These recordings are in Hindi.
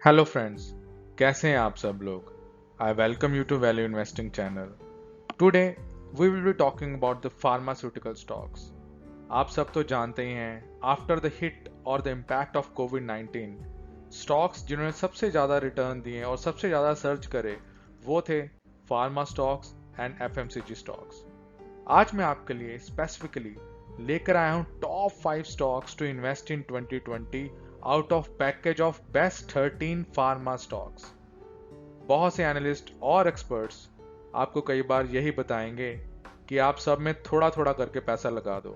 हेलो फ्रेंड्स, कैसे हैं आप सब लोग। I welcome you to value investing channel. Today we will be talking about the pharmaceutical stocks. आप सब तो जानते ही हैं, आफ्टर द हिट और द इम्पैक्ट ऑफ कोविड-19, स्टॉक्स जिन्होंने सबसे ज़्यादा रिटर्न दिए और सबसे ज़्यादा सर्च करे वो थे pharma stocks and FMCG stocks. आज मैं आपके लिए स्पेसिफिकली लेकर आया हूं top 5 stocks to invest in 2020 out of package of best 13 pharma stocks. बहुत से एनालिस्ट और एक्सपर्ट्स आपको कई बार यही बताएंगे कि आप सब में थोड़ा थोड़ा करके पैसा लगा दो,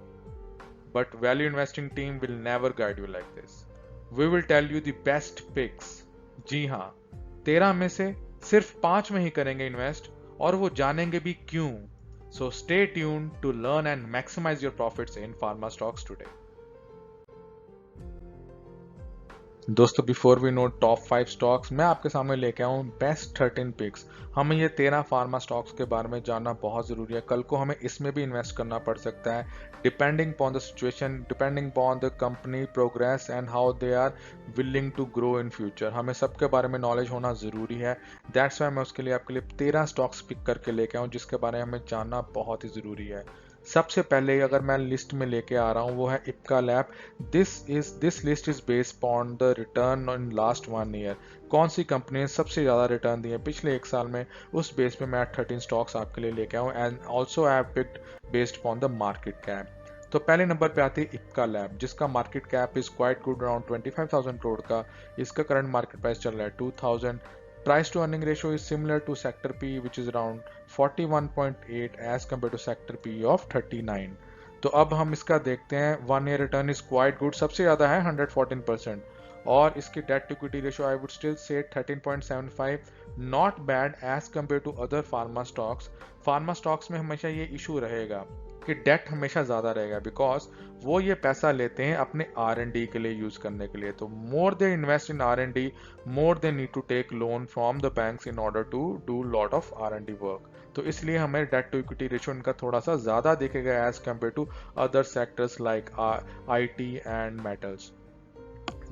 but value investing team will never guide you like this. We will tell you the best picks. जी हाँ, 13 में से सिर्फ 5 में ही करेंगे इन्वेस्ट, और वो जानेंगे भी क्यों। So stay tuned to learn and maximize your profits in pharma stocks today. दोस्तों, before we know top 5 stocks, मैं आपके सामने लेके आऊँ बेस्ट 13 पिक्स। हमें ये 13 फार्मा स्टॉक्स के बारे में जानना बहुत ज़रूरी है। कल को हमें इसमें भी इन्वेस्ट करना पड़ सकता है, depending upon the situation, depending upon the company progress and how they are willing to grow in future. हमें सबके बारे में नॉलेज होना ज़रूरी है। दैट्स वाई मैं उसके लिए आपके लिए 13 स्टॉक्स पिक करके लेके आऊँ जिसके बारे में हमें जानना बहुत ही ज़रूरी है। सबसे पहले अगर मैं लिस्ट में लेके आ रहा हूँ वो है Ipca lab. This list is based on the return in last 1 year. कौन सी कंपनी ने सबसे ज्यादा रिटर्न दिए पिछले 1 साल में, उस बेस पे मैं 13 स्टॉक्स आपके लिए लेके आऊँ and also I have picked based on the market cap. तो पहले नंबर पे आती है इप्का लैब, जिसका market cap is quite good, around 25,000 crore का। इसका करंट मार्केट प्राइस चल रहा है 2000। Price to earning ratio is similar to sector P, which is around 41.8 as compared to sector P of 39। तो अब हम इसका देखते हैं। 1 year return is quite good, सबसे ज्यादा है 114%, और इसकी debt to equity ratio I would still say 13.75, not bad as compared to other pharma stocks. Pharma stocks में हमेशा ये इशू रहेगा कि डेट हमेशा ज्यादा रहेगा, बिकॉज वो ये पैसा लेते हैं अपने R&D के लिए यूज करने के लिए। तो more they invest in R&D, more they need to take loan from the banks in order to do lot of R&D work. तो इसलिए हमें डेट टू इक्विटी रेशियो इनका थोड़ा सा ज्यादा दिखेगा as compared to other sectors like IT and metals.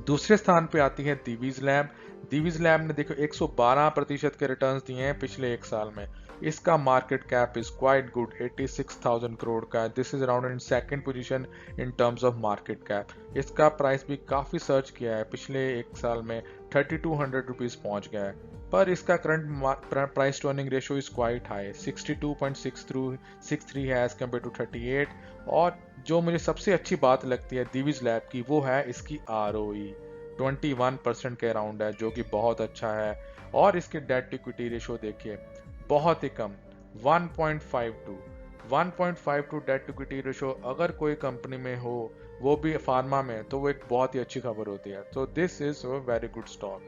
दूसरे स्थान पे आती है दिवीज लैब। दिवीज लैब ने देखो 112% के रिटर्न्स दिए हैं पिछले 1 साल में। इसका market cap is quite good, 86,000 crore का। This is around in second position in terms of market cap. इसका प्राइस भी काफी सर्च किया है, पिछले 1 साल में 3200 रुपीज पहुंच गया है, पर इसका current price to earning ratio is quite high, 62.63 है एज कम्पेयर टू 38। और जो मुझे सबसे अच्छी बात लगती है दिवीज लैब की, वो है इसकी ROE 21% के अराउंड है, जो कि बहुत अच्छा है। और इसके डेट टू इक्विटी रेशियो देखिए, बहुत ही कम, 1.52। 1.52 डेट टू इक्विटी रेशियो अगर कोई कंपनी में हो, वो भी फार्मा में, तो वो एक बहुत ही अच्छी खबर होती है। तो this is a very good stock.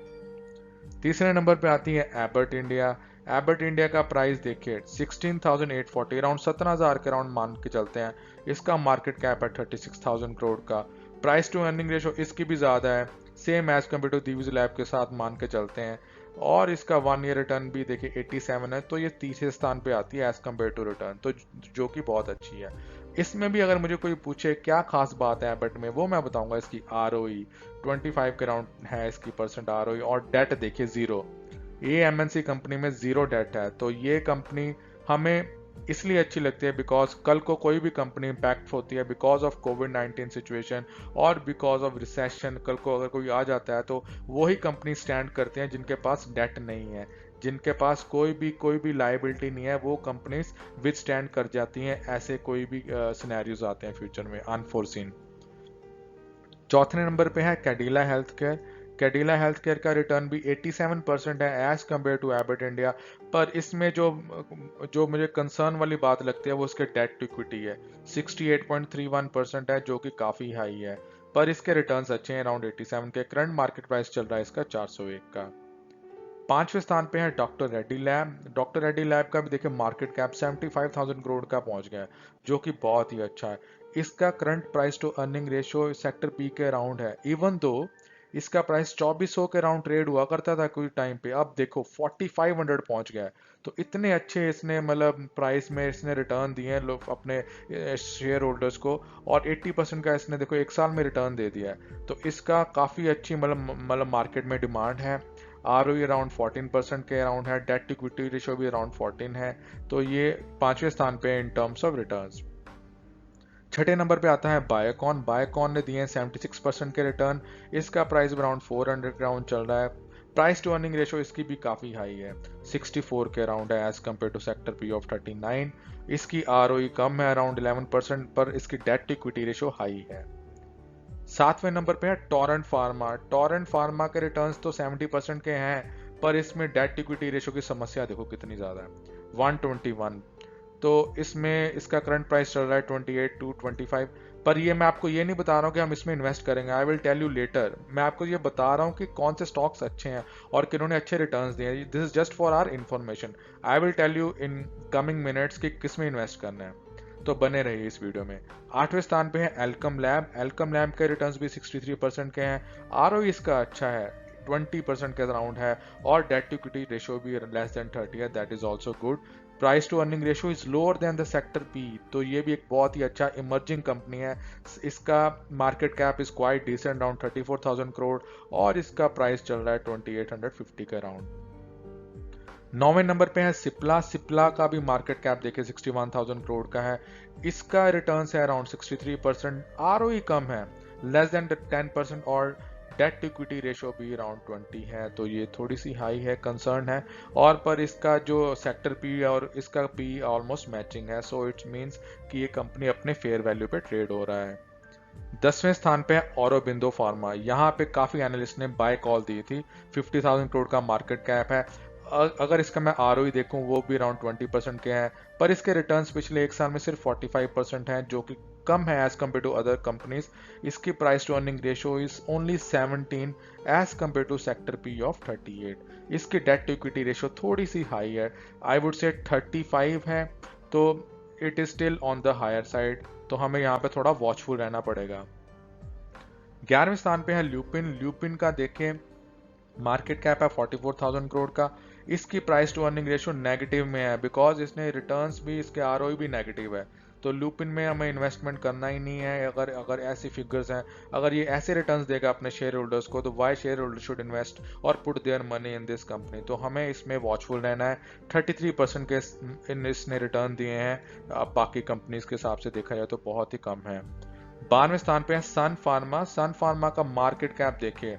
तीसरे नंबर पे आती है एबर्ट इंडिया। एबर्ट इंडिया का प्राइस देखिए 16,840, अराउंड 17,000 के अराउंड मान के चलते हैं। इसका मार्केट कैप है 36,000 करोड़ का। प्राइस टू अर्निंग रेशियो इसकी भी ज्यादा है, same as compare to Divi's lab के साथ मान के चलते हैं। और इसका 1 ईयर रिटर्न भी देखिए 87 है, तो ये तीसरे स्थान पे आती है एज कम्पेयर टू रिटर्न, तो जो कि बहुत अच्छी है। इसमें भी अगर मुझे कोई पूछे क्या खास बात है एबर्ट में, वो मैं बताऊंगा इसकी ROE 25 के राउंड है इसकी परसेंट ROE, और डेट देखिए जीरो। ये MNC कंपनी में जीरो डेट है, तो ये कंपनी हमें इसलिए अच्छी लगती है बिकॉज कल को कोई भी कंपनी इंपैक्ट होती है बिकॉज ऑफ कोविड-19 सिचुएशन और बिकॉज ऑफ रिसेशन, कल को अगर कोई आ जाता है तो वही कंपनी स्टैंड करते हैं जिनके पास डेट नहीं है, जिनके पास कोई भी लाइबिलिटी नहीं है, वो कंपनीज विद स्टैंड कर जाती हैं ऐसे कोई भी सिनेरियोज आते हैं फ्यूचर में अनफोर्सीन। चौथे नंबर पे है Cadila health care. Cadila health care का रिटर्न भी 87% है as compare to Abbott India, पर इसमें जो मुझे कंसर्न वाली बात लगती है वो इसके डेट टू इक्विटी है, 68.31% है, जो कि काफी हाई है। पर इसके रिटर्न्स अच्छे हैं, अराउंड 87 के। करंट मार्केट प्राइस चल रहा है इसका 401 का। पांचवें स्थान पे है doctor Reddy lab. Doctor Reddy lab का भी देखिए मार्केट कैप 75,000 करोड़ का पहुंच गया है, जो कि बहुत ही अच्छा है। इसका current price to earning ratio sector P के अराउंड है, इवन दो इसका प्राइस 2400 के अराउंड ट्रेड हुआ करता था कोई टाइम पे, अब देखो 4500 पहुंच गया है। तो इतने अच्छे इसने मतलब प्राइस में इसने रिटर्न दिए हैं लोग अपने शेयर होल्डर्स को, और 80% का इसने देखो 1 साल में रिटर्न दे दिया है। तो इसका काफी अच्छी मतलब मार्केट में डिमांड है। ROE अराउंड 14% के अराउंड है, डेट टू इक्विटी रेशियो भी अराउंड 14 है, तो ये 5वें स्थान पे है इन टर्म्स ऑफ रिटर्न्स। छठे नंबर पे आता है बायोकॉन। बायोकॉन ने दिए हैं 76% के रिटर्न, इसका प्राइस अराउंड 400 के अराउंड चल रहा है। प्राइस टू अर्निंग रेशियो इसकी भी काफी हाई है, 64 के अराउंड है as compare to sector P of 39। इसकी ROE कम है अराउंड 11%, पर इसकी debt to equity ratio high है। 7वें नंबर पे है टोरेंट फार्मा। टोरेंट फार्मा के रिटर्न्स तो 70% के हैं, पर इसमें डेट इक्विटी रेशियो की समस्या देखो कितनी ज्यादा है, 121। तो इसमें इसका करंट प्राइस चल रहा है 28 to 25। पर ये मैं आपको ये नहीं बता रहा हूँ कि हम इसमें इन्वेस्ट करेंगे, I will tell you later. मैं आपको ये बता रहा हूँ कि कौन से स्टॉक्स अच्छे हैं और किन्होंने अच्छे रिटर्न्स दिए हैं। This is just for our information. I will tell you in coming minutes कि किस में इन्वेस्ट करना है, तो बने रहिए इस वीडियो में। 8वें स्थान पे है एल्कम लैब। एल्कम लैब के रिटर्न्स भी 63% के हैं, ROE इसका अच्छा है, 20% के अराउंड है, और डेट टू इक्विटी रेशियो भी लेस देन 30 है, that is also good. Price to earning ratio is lower than the sector P, तो ये भी एक बहुत ही अच्छा इमर्जिंग कंपनी है। इसका market cap is quite decent, around 34,000 crore, और इसका प्राइस चल रहा है 2850 के अराउंड। 9वें नंबर पे है सिप्ला। सिप्ला का भी मार्केट कैप देखिए 61,000 करोड़ का है, इसका रिटर्न है अराउंड 63%, ROE कम है, लेस देन 10%, और डेट टू इक्विटी रेशियो भी अराउंड 20 है, तो ये थोड़ी सी हाई है, कंसर्न है। और पर इसका जो सेक्टर पी और इसका पी ऑलमोस्ट मैचिंग है, सो इट्स मींस कि ये कंपनी अपने फेयर वैल्यू पे ट्रेड हो रहा है। 10वें स्थान पे है औरोबिंदो फार्मा। यहाँ पे काफी एनालिस्ट ने बाय कॉल दी थी, 50,000 करोड़ का मार्केट कैप है। अगर इसका मैं ROE देखूं वो भी अराउंड 20% के हैं, पर इसके रिटर्न्स पिछले एक साल में सिर्फ 45% हैं, जो कि कम है as compare to other companies. इसकी price to earning ratio is only 17 as compare to sector P of 38। इसकी डेट टू इक्विटी रेशियो थोड़ी सी हाई है, आई वुड से 35 है, तो it is still on the higher side, तो हमें यहाँ पे थोड़ा वॉचफुल रहना पड़ेगा। 11वें स्थान पे है ल्यूपिन। ल्यूपिन का देखें मार्केट कैप है 44,000 करोड़ का, इसकी price to earning ratio negative में है, बिकॉज इसने रिटर्न्स भी, इसके ROE भी नेगेटिव है, तो लूपिन में हमें इन्वेस्टमेंट करना ही नहीं है। अगर अगर ऐसी फिगर्स हैं, अगर ये ऐसे रिटर्न्स देगा अपने शेयर होल्डर्स को, तो why share holder should invest और put their money in this company, तो हमें इसमें वॉचफुल रहना है। 33% के इसने रिटर्न दिए हैं, अब बाकी कंपनीज के हिसाब से देखा जाए तो बहुत ही कम है। 12वें स्थान पे है सन फार्मा। सन फार्मा का मार्केट कैप देखिए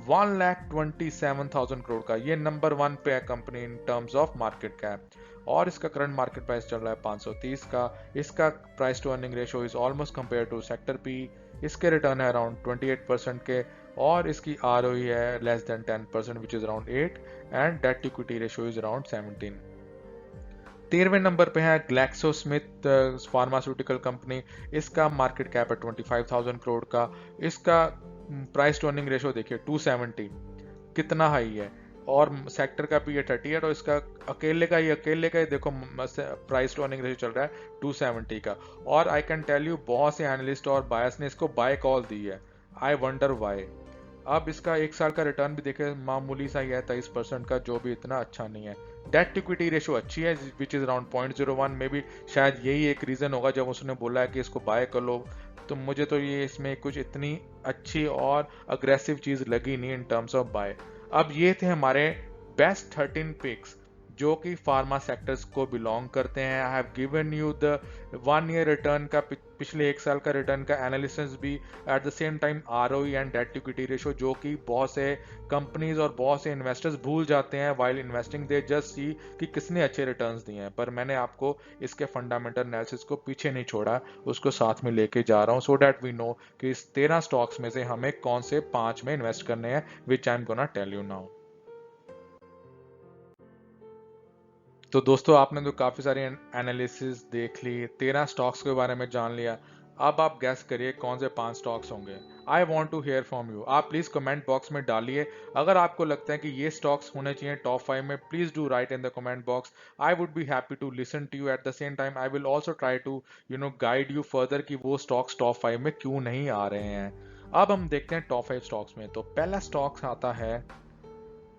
1,27,000 करोड़ का, ये नंबर 1 पे है company in terms of market cap, और इसका करंट मार्केट प्राइस चल रहा है 530 का। इसका price to earning ratio is almost compare to sector P, इसके रिटर्न है अराउंड 28% के, और इसकी ROE है less than 10% which is around 8, and debt to equity ratio is around 17। 13वें नंबर पे है ग्लैक्सोस्मिथ फार्मास्यूटिकल कंपनी। इसका मार्केट कैप है 25,000 करोड़ का, इसका प्राइस टू अर्निंग रेशियो देखिए 270, कितना हाई है, और सेक्टर का भी ये 30 है, तो इसका अकेले का ही देखो प्राइस टू अर्निंग रेशियो चल रहा है 270 का। और आई कैन टेल यू बहुत से एनालिस्ट और बायर्स ने इसको बाय कॉल दी है, आई वंडर वाई। अब इसका एक साल का रिटर्न भी देखे मामूली सा ही है 23% का, जो भी इतना अच्छा नहीं है। डेट इक्विटी रेशियो अच्छी है विच इज अराउंड 0.01, में भी शायद यही एक रीजन होगा जब उसने बोला है कि इसको बाय कर लो, तो मुझे तो ये इसमें कुछ इतनी अच्छी और अग्रेसिव चीज लगी नहीं इन टर्म्स ऑफ बाय। अब ये थे हमारे बेस्ट 13 पिक्स जो कि फार्मा सेक्टर्स को बिलोंग करते हैं। I have given you the 1 year return का, पिछले एक साल का रिटर्न का एनालिसिस भी, eight the same time ROE and debt equity ratio, जो कि बहुत से कंपनीज और बहुत से इन्वेस्टर्स भूल जाते हैं while investing, they just see कि किसने अच्छे रिटर्न्स दिए हैं, पर मैंने आपको इसके फंडामेंटल एनालिसिस को पीछे नहीं छोड़ा, उसको साथ में लेके जा रहा हूँ, सो डैट वी नो कि इस 13 स्टॉक्स में से हमें कौन से 5 में इन्वेस्ट करने हैं, which I am gonna tell you now. तो दोस्तों आपने तो काफी सारी एनालिसिस देख ली, 13 स्टॉक्स के बारे में जान लिया, अब आप गैस करिए कौन से 5 स्टॉक्स होंगे। I want to hear from you, आप प्लीज कमेंट बॉक्स में डालिए, अगर आपको लगता है कि ये स्टॉक्स होने चाहिए टॉप 5 में, please do write in the comment box. I would be happy to listen to you, at the same time I will also try to guide you further कि वो स्टॉक्स टॉप 5 में क्यों नहीं आ रहे हैं। अब हम देखते हैं टॉप 5 स्टॉक्स में, तो पहला स्टॉक्स आता है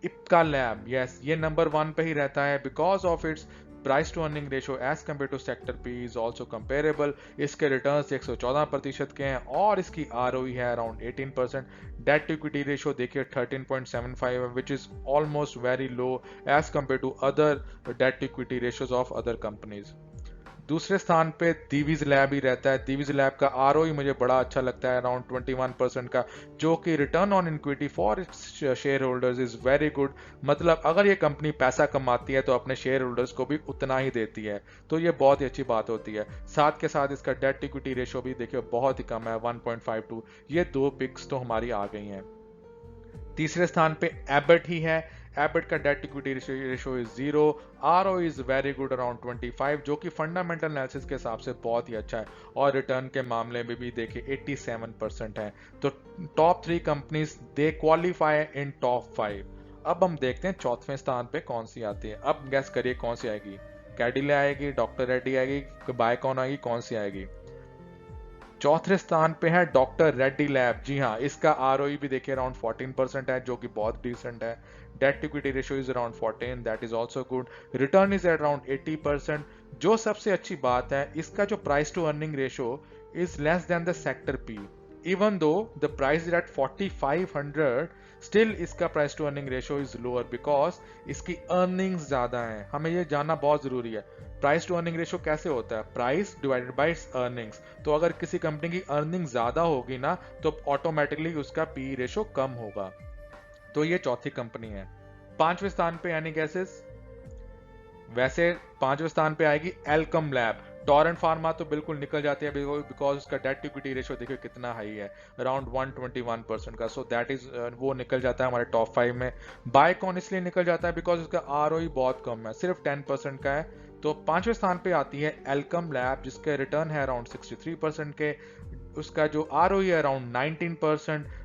इप्का लैब। यस, ये नंबर 1 पे ही रहता है because of its price to earning ratio as compare to sector P is also comparable. इसके रिटर्न्स 114% के हैं और इसकी आरओई है around 18%। Debt to equity ratio देखिए 13.75 है, which is almost very low as compare to other debt to equity ratios of other companies. दूसरे स्थान पे दीवीज लैब ही रहता है। दीवीज लैब का आरओई मुझे बड़ा अच्छा लगता है अराउंड 21% का, जो कि return on equity for its share holders is very good. मतलब अगर ये कंपनी पैसा कमाती है तो अपने शेयर होल्डर्स को भी उतना ही देती है, तो ये बहुत ही अच्छी बात होती है। साथ के साथ इसका डेट इक्विटी रेशो भी देखिए बहुत ही कम है 1.52। ये दो पिक्स तो हमारी आ गई हैं। तीसरे स्थान पे एबट ही है। एबट का debt equity ratio is 0, RO is very good around 25, जो कि फंडामेंटल एनालिसिस के हिसाब से बहुत ही अच्छा है और रिटर्न के मामले में भी देखिए 87% है। तो top 3 companies they qualify in top 5। अब हम देखते हैं चौथे स्थान पे कौन सी आती है। अब गैस करिए कौन सी आएगी। कैडिला आएगी, डॉक्टर रेड्डी आएगी, बायकॉन आएगी, कौन सी आएगी। चौथे स्थान पे है डॉक्टर रेड्डी लैब। जी हाँ, इसका आरओई भी देखिए अराउंड 14% है, जो कि बहुत डिसेंट है। Debt equity ratio is around 14, that is also good. Return is around 80%। जो सबसे अच्छी बात है, इसका जो price to earning ratio is less than the sector P. Even though the price is at 4500, still इसका price to earning ratio is lower because इसकी अर्निंग्स ज्यादा है। हमें ये जानना बहुत जरूरी है। प्राइस टू अर्निंग रेशियो कैसे होता है? Price divided by earnings. तो अगर किसी कंपनी की अर्निंग ज्यादा होगी ना, तो ऑटोमेटिकली उसका पी रेशियो कम होगा। तो ये चौथी कंपनी है। पांचवें स्थान पे यानी गैसेस, वैसे पांचवें स्थान पे आएगी एल्कम लैब। टॉरेंट फार्मा तो बिल्कुल निकल जाती है बिकॉज उसका डेट इक्विटी रेशियो देखिए कितना हाई है, अराउंड 121% का। सो दैट इज वो निकल जाता है हमारे टॉप 5 में। बायकॉन इसलिए निकल जाता है बिकॉज उसका आरओई बहुत कम है, सिर्फ 10% का है। तो पांचवें स्थान पे आती है एल्कम लैब, जिसके रिटर्न है अराउंड 63% के। उसका जो आरओई है around 19%।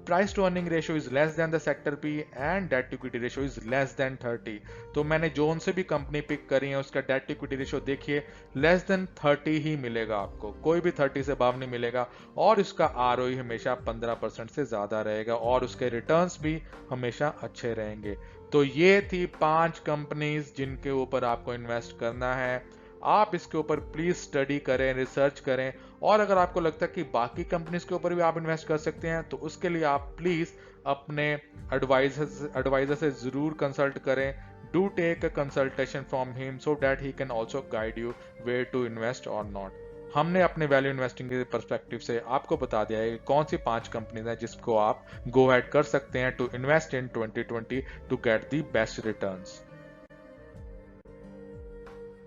Price to earning ratio is less than the sector P and debt equity ratio is less than 30। तो मैंने जोन से भी कंपनी पिक करी है, उसका डेट इक्विटी रेशियो देखिए लेस देन 30 ही मिलेगा आपको, कोई भी 30 से अबव नहीं मिलेगा। और उसका आरओई हमेशा 15% से ज्यादा रहेगा और उसके रिटर्न्स भी हमेशा अच्छे रहेंगे। तो ये थी 5 कंपनीज जिनके ऊपर आपको इन्वेस्ट करना है। आप इसके ऊपर प्लीज स्टडी करें, रिसर्च करें, और अगर आपको लगता है कि बाकी कंपनीज के ऊपर भी आप इन्वेस्ट कर सकते हैं तो उसके लिए आप प्लीज अपने एडवाइजर से जरूर कंसल्ट करें। Do take a consultation from him so that he can also guide you where to invest और नॉट। हमने अपने वैल्यू इन्वेस्टिंग के पर्सपेक्टिव से आपको बता दिया है कौन सी 5 कंपनीज हैं जिसको आप गो अहेड कर सकते हैं to invest in 2020 to get the best returns.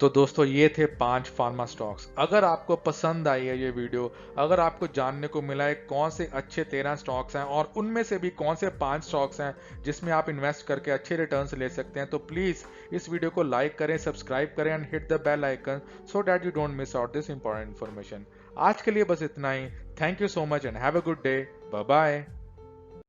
तो दोस्तों ये थे 5 फार्मा स्टॉक्स। अगर आपको पसंद आई है ये वीडियो, अगर आपको जानने को मिला है कौन से अच्छे 13 स्टॉक्स हैं और उनमें से भी कौन से 5 स्टॉक्स हैं जिसमें आप इन्वेस्ट करके अच्छे रिटर्न्स ले सकते हैं, तो प्लीज इस वीडियो को लाइक करें, सब्सक्राइब करें and hit the bell icon so that you don't miss out this important information. आज के लिए बस इतना ही। Thank you so much and have a good day. Bye bye.